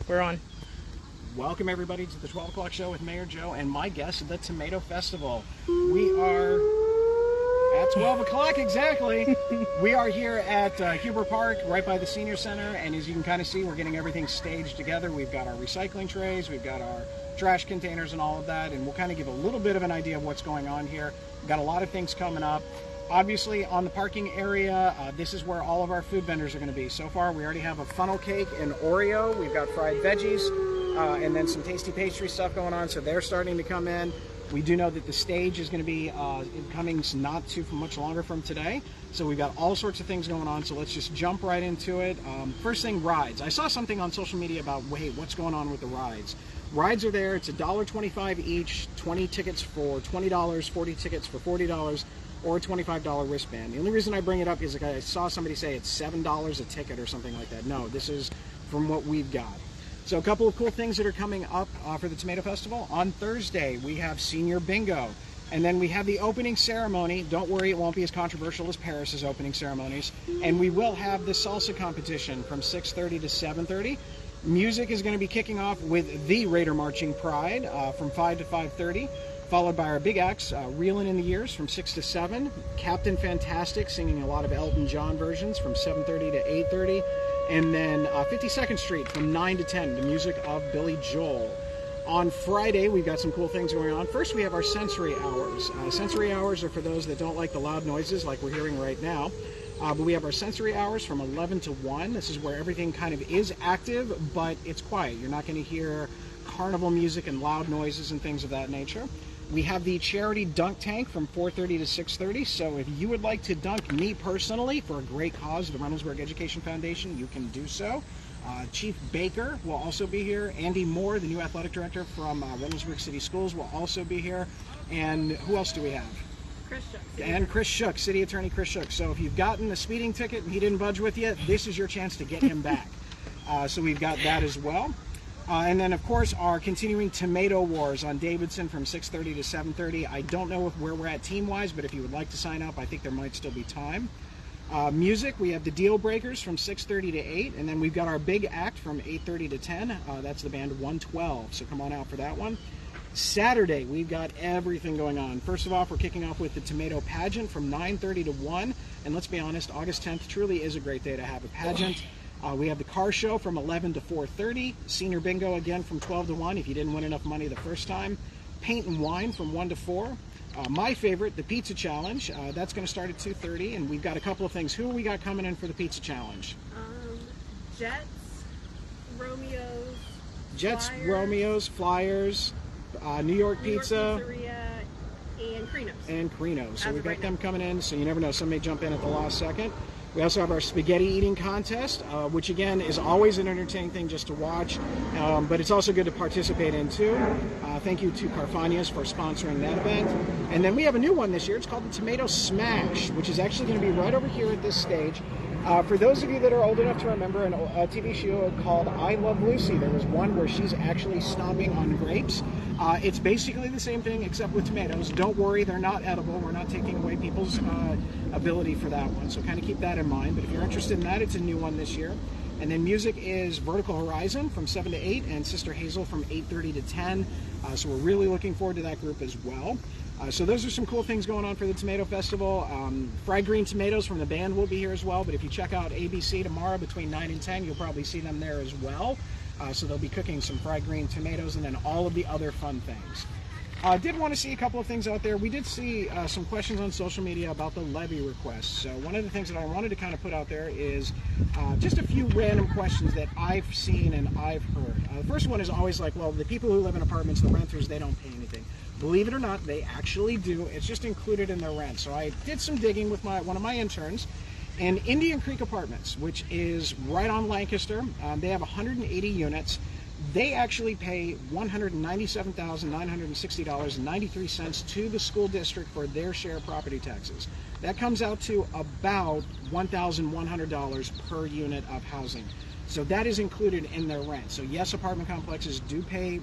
We're on. Welcome everybody to the 12 o'clock show with Mayor Joe and my guest, the Tomato Festival. We are at 12 o'clock exactly. We are here at Huber Park, right by the Senior Center, and as you can kind of see, we're getting everything staged together. We've got our recycling trays, we've got our trash containers and all of that, and we'll kind of give a little bit of an idea of what's going on here. We've got a lot of things coming up. Obviously, on the parking area, this is where all of our food vendors are going to be. So far, we already have a funnel cake and Oreo. We've got fried veggies, and then some tasty pastry stuff going on, so they're starting to come in. We do know that the stage is going to be coming not too much longer from today. So we've got all sorts of things going on, so let's just jump right into it. First thing, rides. I saw something on social media about, hey, what's going on with the rides? Rides are there. It's $1.25 each, 20 tickets for $20, 40 tickets for $40, or a $25 wristband. The only reason I bring it up is like I saw somebody say it's $7 a ticket or something like that. No, this is from what we've got. So a couple of cool things that are coming up for the Tomato Festival. On Thursday, we have Senior Bingo. And then we have the opening ceremony. Don't worry, it won't be as controversial as Paris's opening ceremonies. And we will have the salsa competition from 6:30 to 7:30. Music is going to be kicking off with the Raider Marching Pride from 5 to 5:30. Followed by our big acts, Reelin' in the Years from 6 to 7. Captain Fantastic singing a lot of Elton John versions from 7:30 to 8:30. And then 52nd Street from 9 to 10, the music of Billy Joel. On Friday, we've got some cool things going on. First, we have our sensory hours. Sensory hours are for those that don't like the loud noises like we're hearing right now. But we have our sensory hours from 11 to 1. This is where everything kind of is active, but it's quiet. You're not going to hear carnival music and loud noises and things of that nature. We have the charity dunk tank from 4:30 to 6:30. So if you would like to dunk me personally for a great cause, the Reynoldsburg Education Foundation, you can do so. Chief Baker will also be here. Andy Moore, the new athletic director from Reynoldsburg City Schools, will also be here. And who else do we have? Chris Shook. And Chris Shook, City Attorney Chris Shook. So if you've gotten a speeding ticket and he didn't budge with you, this is your chance to get him back. So we've got that as well. And then, of course, our continuing Tomato Wars on Davidson from 6:30 to 7:30. I don't know where we're at team-wise, but if you would like to sign up, I think there might still be time. Music, we have the Deal Breakers from 6:30 to 8, and then we've got our big act from 8:30 to 10. That's the band 112, so come on out for that one. Saturday, we've got everything going on. First of all, we're kicking off with the Tomato Pageant from 9:30 to 1, and let's be honest, August 10th truly is a great day to have a pageant. We have the car show from 11 to 4:30. Senior Bingo again from 12 to 1 if you didn't win enough money the first time. Paint and Wine from 1 to 4. My favorite, the Pizza Challenge. That's going to start at 2:30, and we've got a couple of things. Who we got coming in for the Pizza Challenge? Jets, Romeos, Jets, Flyers, Romeos, Flyers, New York Pizza, Pizzeria, and Krinos. and Krinos. So As we've of got right them now. coming in, so you never know. Some may jump in at the last second. We also have our spaghetti eating contest, which again is always an entertaining thing just to watch, but it's also good to participate in too. Thank you to Carfagna's for sponsoring that event. And then we have a new one this year. It's called the Tomato Smash, which is actually going to be right over here at this stage. For those of you that are old enough to remember a TV show called I Love Lucy, there was one where she's actually stomping on grapes. It's basically the same thing except with tomatoes. Don't worry, they're not edible. We're not taking away people's ability for that one, so kind of keep that in mind. But if you're interested in that, it's a new one this year. And then music is Vertical Horizon from 7 to 8 and Sister Hazel from 8:30 to 10. So we're really looking forward to that group as well. So those are some cool things going on for the Tomato Festival. Fried green tomatoes from the band will be here as well, but if you check out ABC tomorrow between 9 and 10, you'll probably see them there as well. So they'll be cooking some fried green tomatoes and then all of the other fun things. Did want to see a couple of things out there. We did see some questions on social media about the levy request. So one of the things that I wanted to kind of put out there is just a few random questions that I've seen and I've heard. The first one is always like, well, the people who live in apartments, the renters, they don't pay anything. Believe it or not, they actually do. It's just included in their rent. So I did some digging with one of my interns. And Indian Creek Apartments, which is right on Lancaster, they have 180 units. They actually pay $197,960.93 to the school district for their share of property taxes. That comes out to about $1,100 per unit of housing. So that is included in their rent. So yes, apartment complexes do pay,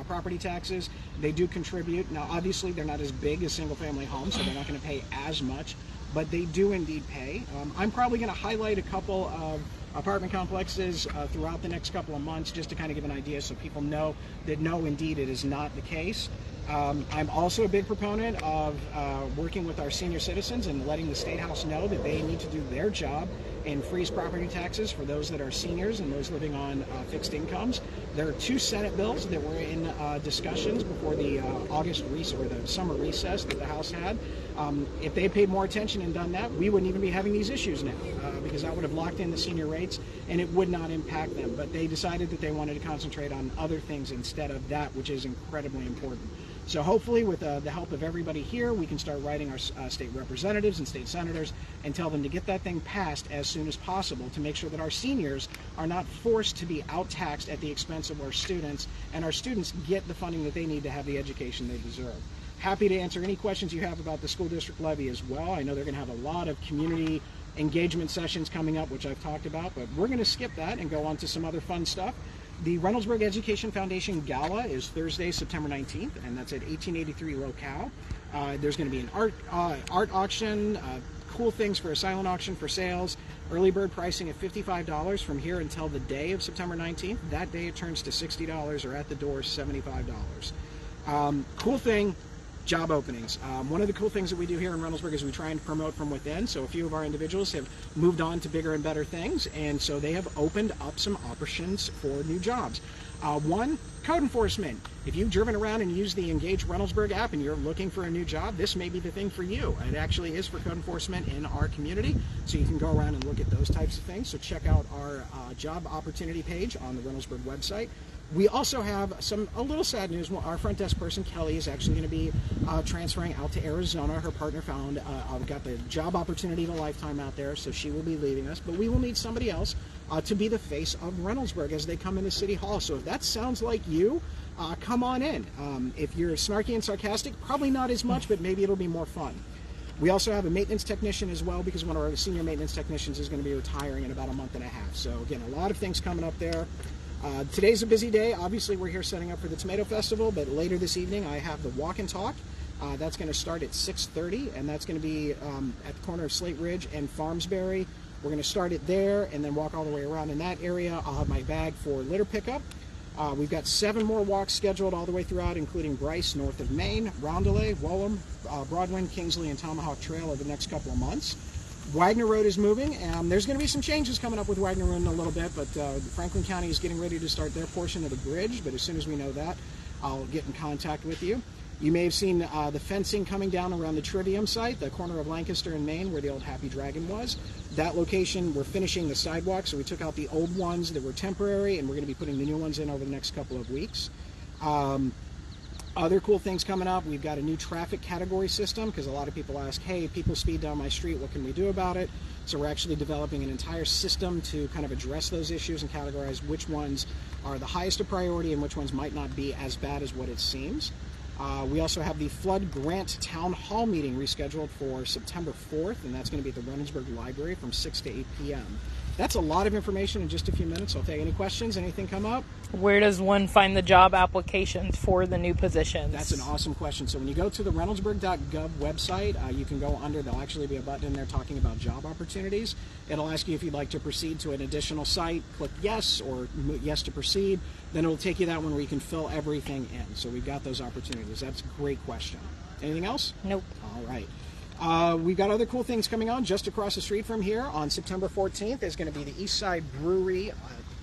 property taxes. They do contribute. Now, obviously, they're not as big as single-family homes, so they're not going to pay as much, but they do indeed pay. I'm probably going to highlight a couple of apartment complexes throughout the next couple of months, just to kind of give an idea so people know that no, indeed, it is not the case. I'm also a big proponent of working with our senior citizens and letting the State House know that they need to do their job and freeze property taxes for those that are seniors and those living on fixed incomes. There are 2 Senate bills that were in discussions before the the summer recess that the House had. If they paid more attention and done that, we wouldn't even be having these issues now because that would have locked in the senior rates and it would not impact them. But they decided that they wanted to concentrate on other things instead of that, which is incredibly important. So hopefully with the help of everybody here, we can start writing our state representatives and state senators and tell them to get that thing passed as soon as possible to make sure that our seniors are not forced to be out-taxed at the expense of our students, and our students get the funding that they need to have the education they deserve. Happy to answer any questions you have about the school district levy as well. I know they're going to have a lot of community engagement sessions coming up, which I've talked about, but we're going to skip that and go on to some other fun stuff. The Reynoldsburg Education Foundation Gala is Thursday, September 19th, and that's at 1883 Locale. There's going to be an art auction, cool things for a silent auction for sales, early bird pricing at $55 from here until the day of September 19th. That day it turns to $60 or at the door $75. Cool thing, job openings. One of the cool things that we do here in Reynoldsburg is we try and promote from within. So a few of our individuals have moved on to bigger and better things, and so they have opened up some options for new jobs. One, code enforcement. If you've driven around and used the Engage Reynoldsburg app and you're looking for a new job, this may be the thing for you. It actually is for code enforcement in our community, so you can go around and look at those types of things. So check out our job opportunity page on the Reynoldsburg website. We also have a little sad news. Our front desk person, Kelly, is actually going to be transferring out to Arizona. Her partner got the job opportunity of a lifetime out there, so she will be leaving us. But we will need somebody else to be the face of Reynoldsburg as they come into City Hall. So if that sounds like you, come on in. If you're snarky and sarcastic, probably not as much, but maybe it'll be more fun. We also have a maintenance technician as well, because one of our senior maintenance technicians is going to be retiring in about a month and a half. So again, a lot of things coming up there. Today's a busy day. Obviously, we're here setting up for the Tomato Festival, but later this evening I have the Walk and Talk. That's going to start at 6:30, and that's going to be at the corner of Slate Ridge and Farmsbury. We're going to start it there and then walk all the way around in that area. I'll have my bag for litter pickup. We've got 7 more walks scheduled all the way throughout, including Bryce, north of Maine, Rondelet, Woolham, Broadwind, Kingsley, and Tomahawk Trail over the next couple of months. Wagner Road is moving, and there's going to be some changes coming up with Wagner Road in a little bit, but Franklin County is getting ready to start their portion of the bridge, but as soon as we know that, I'll get in contact with you. You may have seen the fencing coming down around the Trivium site, the corner of Lancaster and Maine, where the old Happy Dragon was. That location, we're finishing the sidewalk, so we took out the old ones that were temporary, and we're going to be putting the new ones in over the next couple of weeks. Other cool things coming up, we've got a new traffic category system, because a lot of people ask, hey, people speed down my street, what can we do about it? So we're actually developing an entire system to kind of address those issues and categorize which ones are the highest of priority and which ones might not be as bad as what it seems. We also have the Flood Grant Town Hall meeting rescheduled for September 4th, and that's going to be at the Reynoldsburg Library from 6 to 8 p.m. That's a lot of information in just a few minutes. I'll take any questions, anything come up. Where does one find the job applications for the new positions? That's an awesome question. So when you go to the reynoldsburg.gov website, you can go under, there'll actually be a button in there talking about job opportunities. It'll ask you if you'd like to proceed to an additional site. Click yes or yes to proceed. Then it'll take you that one where you can fill everything in. So we've got those opportunities. That's a great question. Anything else? Nope. All right. We've got other cool things coming on just across the street from here. On September 14th is going to be the Eastside Brewery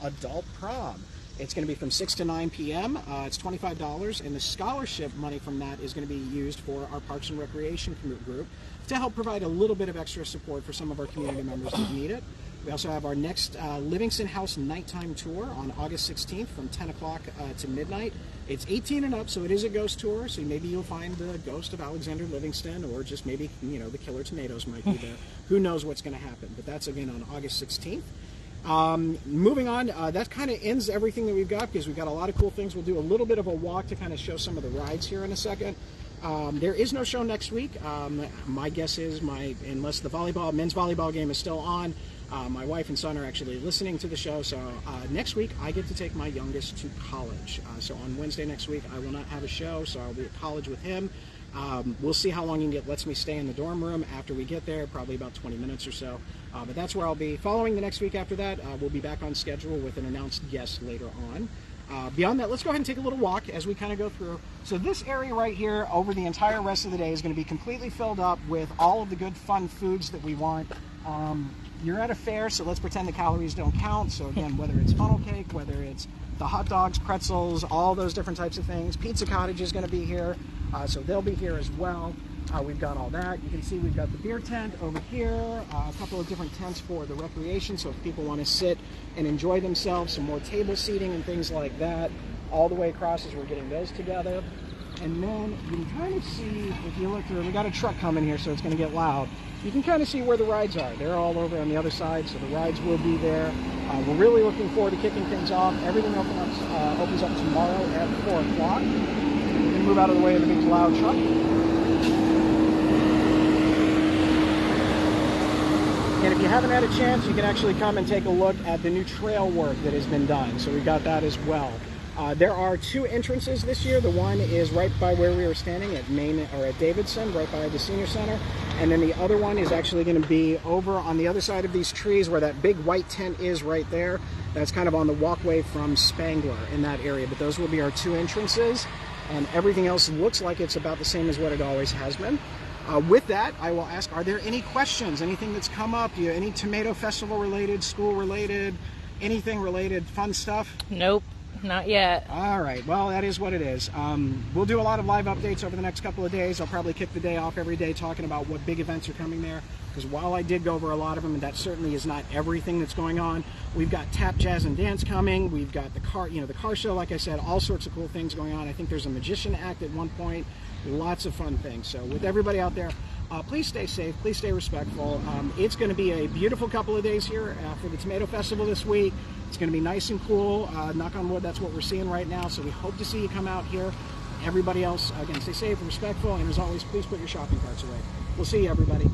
Adult Prom. It's going to be from 6 to 9 p.m. It's $25, and the scholarship money from that is going to be used for our Parks and Recreation group to help provide a little bit of extra support for some of our community members that need it. We also have our next Livingston House nighttime tour on August 16th from 10 o'clock to midnight. It's 18 and up, so it is a ghost tour, so maybe you'll find the ghost of Alexander Livingston, or just maybe, the killer tomatoes might be there. Who knows what's going to happen, but that's again on August 16th. Moving on, that kind of ends everything that we've got, because we've got a lot of cool things. We'll do a little bit of a walk to kind of show some of the rides here in a second. There is no show next week. My guess is, unless the men's volleyball game is still on, my wife and son are actually listening to the show, so next week I get to take my youngest to college. So on Wednesday next week I will not have a show, so I'll be at college with him. We'll see how long it lets me stay in the dorm room after we get there, probably about 20 minutes or so. But that's where I'll be. Following the next week after that, we'll be back on schedule with an announced guest later on. Beyond that, let's go ahead and take a little walk as we kind of go through. So this area right here over the entire rest of the day is going to be completely filled up with all of the good fun foods that we want. You're at a fair, so let's pretend the calories don't count. So again, whether it's funnel cake, whether it's the hot dogs, pretzels, all those different types of things. Pizza Cottage is going to be here, so they'll be here as well. We've got all that. You can see we've got the beer tent over here, a couple of different tents for the recreation, so if people want to sit and enjoy themselves, some more table seating and things like that, all the way across as we're getting those together. And then you can kind of see, if you look through, we got a truck coming here, so it's going to get loud. You can kind of see where the rides are. They're all over on the other side, so the rides will be there. We're really looking forward to kicking things off. Everything opens up tomorrow at 4 o'clock. We can move out of the way of the big loud truck. And if you haven't had a chance, you can actually come and take a look at the new trail work that has been done. So we've got that as well. There are 2 entrances this year. The one is right by where we were standing at Davidson, right by the senior center. And then the other one is actually going to be over on the other side of these trees where that big white tent is right there. That's kind of on the walkway from Spangler in that area. But those will be our 2 entrances. And everything else looks like it's about the same as what it always has been. With that, I will ask, are there any questions? Anything that's come up? Any Tomato Festival related, school related, anything related, fun stuff? Nope, not yet. All right, well, that is what it is. We'll do a lot of live updates over the next couple of days. I'll probably kick the day off every day talking about what big events are coming there, because while I did go over a lot of them, and that certainly is not everything that's going on, we've got Tap, Jazz, and Dance coming. We've got the car show, like I said, all sorts of cool things going on. I think there's a magician act at one point. Lots of fun things. So with everybody out there, please stay safe, please stay respectful. It's going to be a beautiful couple of days here for the Tomato Festival this week. It's going to be nice and cool. Knock on wood, that's what we're seeing right now. So we hope to see you come out here. Everybody else, again, stay safe and respectful. And as always, please put your shopping carts away. We'll see you, everybody.